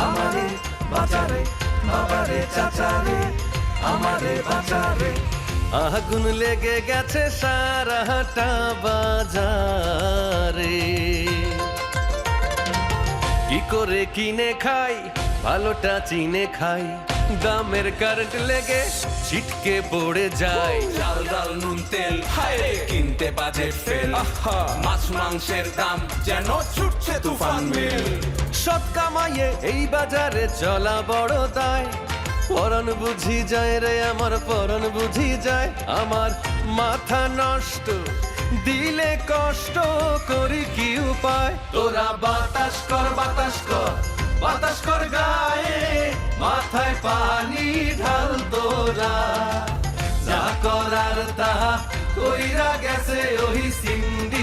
আমারে বাজারে বাবারে চাচারে আমারে বাজারে। আগুন লেগে গেছে সারাটা বাজারে, কি করে কিনে খাই ভালোটা চিনে খাই, দামের কারেন্ট লেগে ছিটকে পড়ে যায়। চাল ডাল নুন তেল হায় কিনতে বাজেট ফেল, মাছ মাংসের দাম যেন ছুটছে তুফান মেল। সৎ কামাইয়ে এই বাজারে চলা বড় দায়, পরন বুঝি যায় রে আমার পরন বুঝি যায়। আমার মাথা নষ্ট দিলে কষ্ট করি কি উপায়। তোরা বাতাস কর বাতাস কর বাতাস কর গায়ে, মাথায় পানি ঢাল তোরা, যা করার তা কইরা গেছে ওই সিন্দি